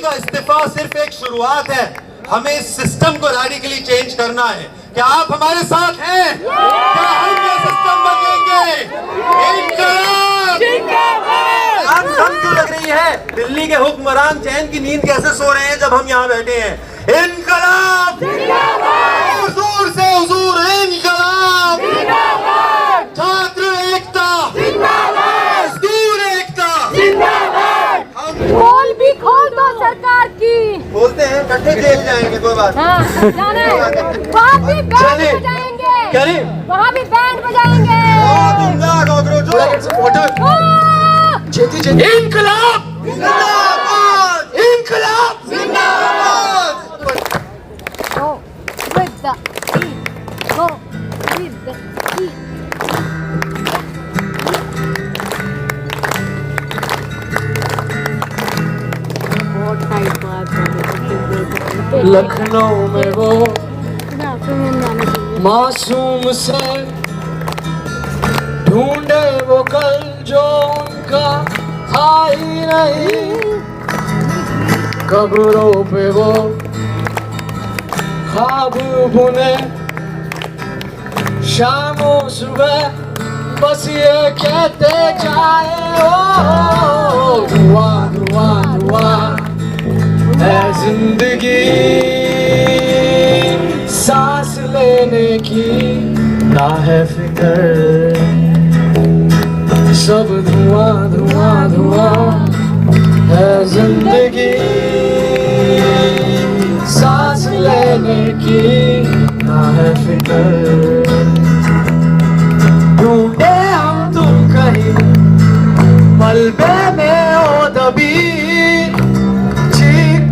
का इस्तीफा सिर्फ एक शुरुआत है। हमें इस सिस्टम को रेडिकली चेंज करना है। क्या आप हमारे साथ हैं? क्या हम ये सिस्टम बदलेंगे? इंकलाब जिंदाबाद। आप सब क्यों लग रही है? दिल्ली के हुक्मरान चैन की नींद कैसे सो रहे हैं जब हम यहाँ बैठे हैं? इंकलाब जिंदाबाद। हुजूर से हुजूर इंकलाब जिंदाबाद। छात्र एकता जिंदाबाद। मजदूर एकता जिंदाबाद। पोल भी खोल दो सरकार की। बोलते हैं इकट्ठे जेल जाएंगे, कोई बात हाँ, जाना है। वहाँ भी बैंड बजाएंगे। क्या रे? वहाँ भी बैंड बजाएंगे। इंकलाब जिंदाबाद। इंकलाब जिंदाबाद। Go with the beat. Go with the beat. बहुत टाइट बात है। लखनऊ में वो मासूम से ढूंढे वो कल जो उनका था ही नहीं। कब्रों पे वो ख्वाब बुने शामो सुबह बस ये कहते जाए ओ दुआ दुआ दुआ है जिंदगी सांस लेने की ना है फिक्र। सब धुआं धुआं धुआं है जिंदगी सांस लेने की ना है फिक्र। ढूंढे हम तुम कहीं मलबे में ओ दबी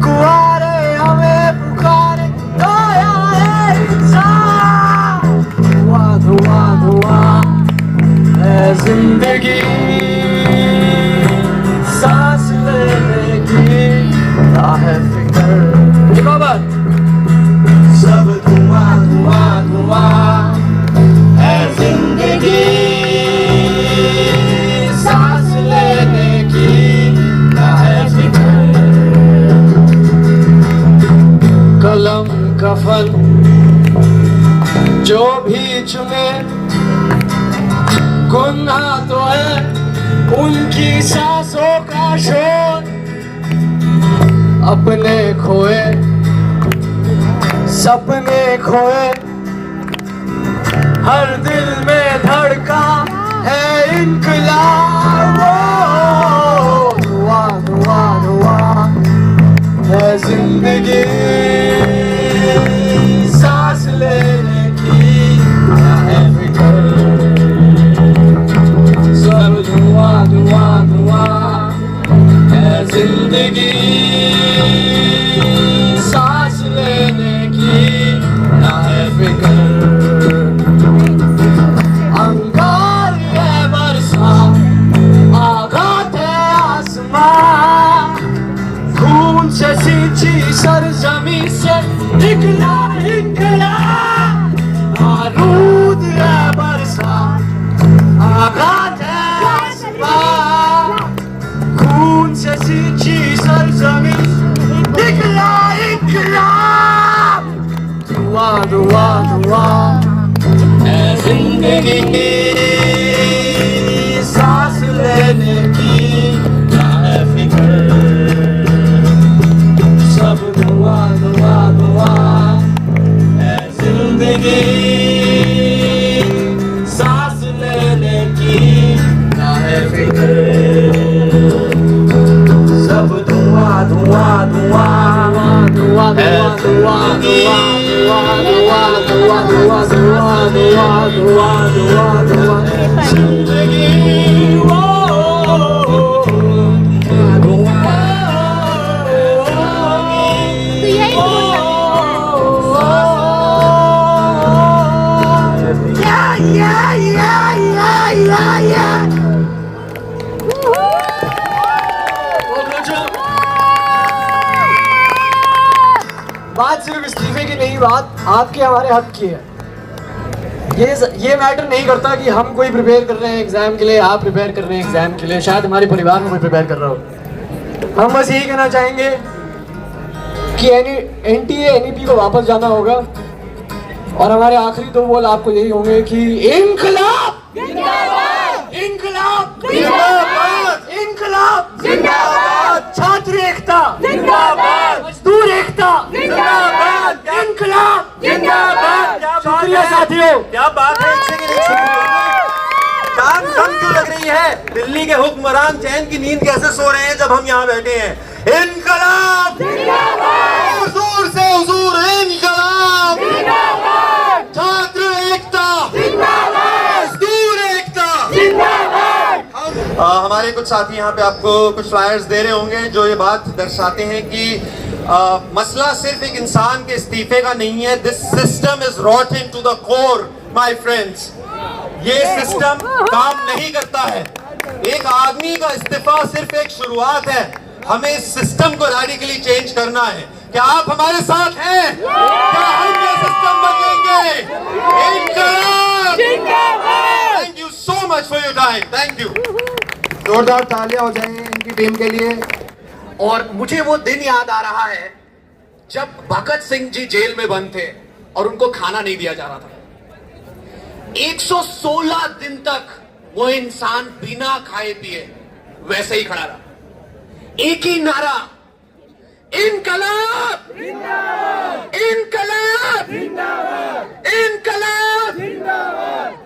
कुआरे हमें पुकारे आया है इंसान। धुआं धुआं धुआं है जिंदगी सांस लेने की ना है फिक्र। सब धुआं धुआं धुआं है जिंदगी सांस लेने की ना है फिक्र। कलम कफन जो भी चुने गुनाह तो है उनकी सांसों का शोर। अपने खोए सपने खोए हर दिल में धड़का है इंकलाब। दुआ दुआ दुआ है जिंदगी सांस लेने की ना है फिक्र। सब दुआ दुआ दुआ है जिंदगी सांस लेने की ना है फिक्र। अंगार है बरसा आघात है आसमां खून से सींची सरजमी से निकला इंकलाब। बारूद है बरसा आघात है आसमां खून से सींची सरजमी निकला इंकलाब। दुआ दुआ दुआ है जिंदगी सांस लेने की ना है फिक्र। सब दुआ दुआ दुआ है जिंदगी सांस लेने की ना है फिक्र। सब दुआ दुआ दुआ दुआ दुआ दुआ दुआ दुआ दुआ दुआ दुआ दुआ दुआ दुआ दुआ जिंदगी बात सिर्फ इस्तीफे की नहीं, बात आपके हमारे हक की है। ये मैटर नहीं करता कि हम कोई प्रिपेयर कर रहे हैं एग्जाम के लिए, आप प्रिपेयर कर रहे हैं एग्जाम के लिए, शायद हमारे परिवार में कोई प्रिपेयर कर रहा हो। हम बस यही कहना चाहेंगे कि एनटीए एनईपी को वापस जाना होगा और हमारे आखिरी दो बोल आपको यही होंगे कि इनकलाब जिंदाबाद इनकलाब जिंदाबाद इनकलाब जिंदाबाद छात्र एकता जिंदाबाद मजदूर एकता जिंदाबाद इनकलाब जिंदाबाद शुक्रिया साथियों। क्या बात है, एक सेकंड जान कम क्यों लग रही है? दिल्ली के हुक्मरान चैन की नींद कैसे सो रहे हैं जब हम यहाँ बैठे हैं? इनकलाब हुजूर से हुजूर, इनकलाब छात्र एकता मजदूर एकता। हमारे कुछ साथी यहाँ पे आपको कुछ फ्लायर्स दे रहे होंगे जो ये बात दर्शाते हैं कि मसला सिर्फ एक इंसान के इस्तीफे का नहीं है। This system is rotten to the core my friends. ये सिस्टम काम नहीं करता है। एक आदमी का इस्तीफा सिर्फ एक शुरुआत है। हमें इस सिस्टम को रेडिकली चेंज करना है। क्या आप हमारे साथ हैं? क्या हम ये सिस्टम बदलेंगे? इनकलाब! Thank you so much for your time. Thank you. जोरदार तालियां हो जाएं इनकी टीम के लिए। और मुझे वो दिन याद आ रहा है जब भगत सिंह जी जेल में बंद थे और उनको खाना नहीं दिया जा रहा था। 116 दिन तक वो इंसान बिना खाए पिए वैसे ही खड़ा रहा। एक ही नारा, इनकलाब इनकलाब इनकलाब।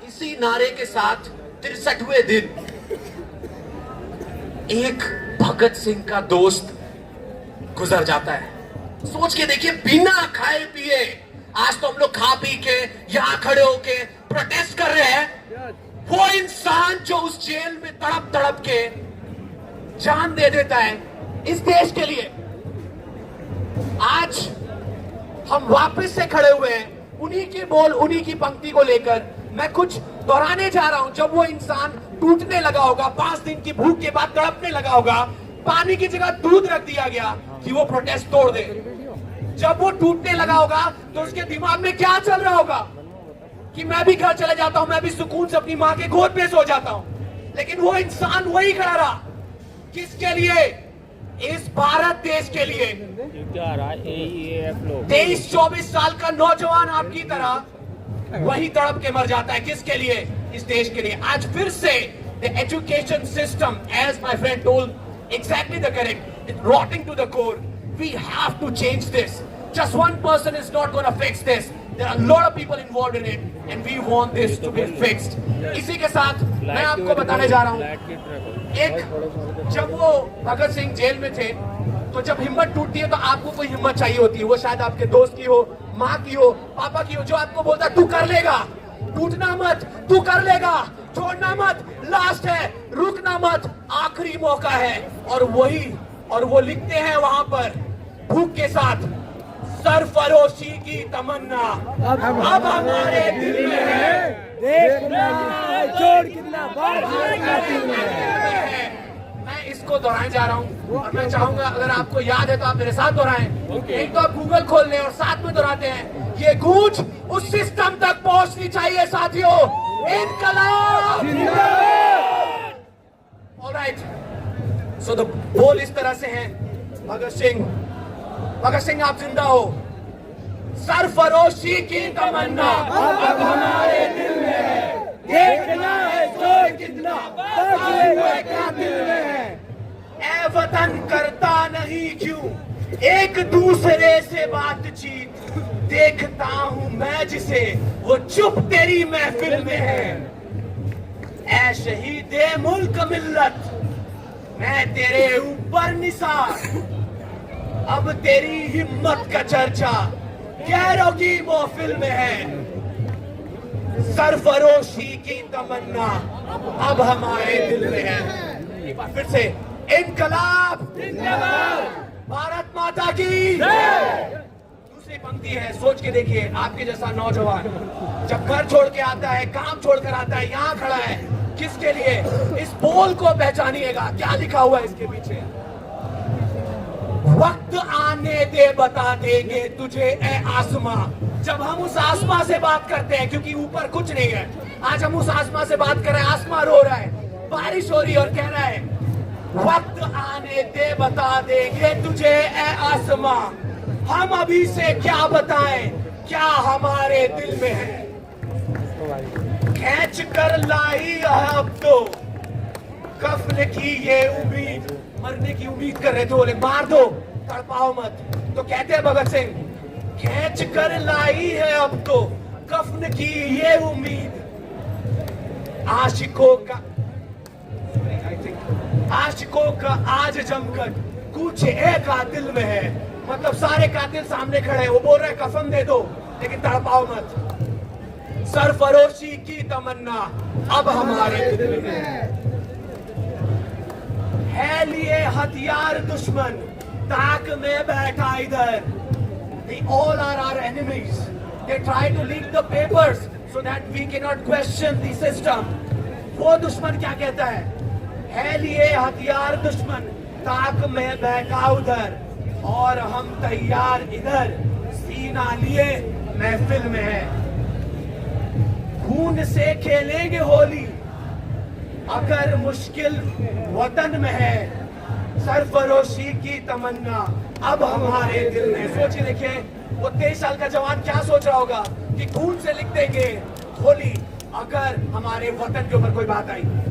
इसी नारे के साथ 63वें दिन एक भगत सिंह का दोस्त गुजर जाता है। सोच के देखिए, बिना खाए पिए आज तो हम लोग खा पी के यहां खड़े होके प्रोटेस्ट कर रहे हैं। वो इंसान जो उस जेल में तड़प तड़प के जान दे देता है इस देश के लिए, आज हम वापस से खड़े हुए हैं उन्हीं के बोल, उन्हीं की पंक्ति को लेकर। मैं कुछ दोहराने जा रहा हूं। जब वो इंसान टूटने लगा होगा, 5 दिन की भूख के बाद तड़पने लगा होगा, पानी की जगह दूध रख दिया गया कि वो प्रोटेस्ट तोड़ दे। जब वो टूटने लगा होगा तो उसके दिमाग में क्या चल रहा होगा कि मैं भी घर चले जाता हूं, मैं भी सुकून से अपनी मां के गोद पे सो जाता हूं। लेकिन वो इंसान वही खड़ा रहा। किसके लिए? इस भारत देश के लिए। 23-24 साल का नौजवान आपकी तरह वही तड़प के मर जाता है। किसके लिए? इस देश के लिए। आज फिर से the education system, as my friend told exactly the correct, it's rotting to the core. We have to change this. Just one person is not going to fix this. There are a lot of people involved in it, and we want this to be fixed. इसी के साथ मैं आपको बताने जा रहा हूँ, एक जब वो भगत सिंह जेल में थे तो जब हिम्मत टूटती है तो आपको कोई हिम्मत चाहिए होती है। वो शायद आपके दोस्त की हो, माँ की हो, पापा की हो, जो आपको बोलता है तू कर लेगा, टूटना मत, तू कर लेगा, छोड़ना मत, लास्ट है, रुकना मत, आखिरी मौका है। और वो लिखते हैं वहां पर भूख के साथ, सरफरोशी की तमन्ना अब हमारे दिल में है, देखना जोड़ कितना है। मैं इसको दोहराने जा रहा हूँ और मैं चाहूंगा अगर आपको याद है तो आप मेरे साथ दोहराएं। एक तो आप गूगल खोल लें और साथ में दोहराते हैं। ये गूंज उस सिस्टम तक पहुंचनी चाहिए साथियों। इनकलाब जिंदाबाद। ऑलराइट, सो द बोल इस तरह से है, भगत सिंह आप जिंदा हो, सरफरोशी की तमन्ना अब हमारे दिल में है, देखना है जोर कितना दिल में है। ए वतन करता नहीं क्यों एक दूसरे से बातचीत, देखता हूं मैं जिसे वो चुप तेरी महफिल में है। ए शहीदे मुल्क मिल्लत मैं तेरे ऊपर निसार, अब तेरी हिम्मत का चर्चा गैरों की महफिल में है। सरफरोशी की तमन्ना अब हमारे दिल में है। एक बार फिर से, इनकलाब जिंदाबाद, भारत माता की दूसरी पंक्ति है, सोच के देखिए। आपके जैसा नौजवान जब घर छोड़ के आता है, काम छोड़कर आता है, यहाँ खड़ा है, किसके लिए? इस बोल को पहचानिएगा, क्या लिखा हुआ है इसके पीछे। वक्त आने दे बता देंगे तुझे ए आसमां। जब हम उस आसमां से बात करते हैं, क्योंकि ऊपर कुछ नहीं है, आज हम उस आसमां से बात कर रहे हैं। आसमां रो रहा है, बारिश हो रही है और कह रहा है वक्त आने दे बता देंगे तुझे ए आसमां, हम अभी से क्या बताएं क्या हमारे दिल में है। खींच कर लाई है अब तो कफन की ये उम्मीद, मरने की उम्मीद कर रहे थे, बोले मार दो तड़पाओ मत। तो कहते हैं भगत सिंह, खींच कर लाई है अब तो कफन की ये उम्मीद, आशिकों का आज जमकर कुछ एक कातिल में है। मतलब सारे कातिल सामने खड़े हैं, वो बोल रहे कफन दे दो लेकिन तड़पाओ मत। सरफरोशी की तमन्ना अब हमारे दिल में है लिए हथियार दुश्मन ताक में बैठा इधर। They all are our enemies. They try to leak the papers so that we cannot question the system. वो दुश्मन क्या कहता है लिए हथियार दुश्मन ताक में बैठा उधर और हम तैयार इधर, सीना लिए महफिल में है। खून से खेलेंगे होली अगर मुश्किल वतन में है, सरफरोशी की तमन्ना अब हमारे दिल में। सोचिए, देखिए वो 23 साल का जवान क्या सोच रहा होगा कि खून से लिख देंगे होली अगर हमारे वतन के ऊपर कोई बात आई।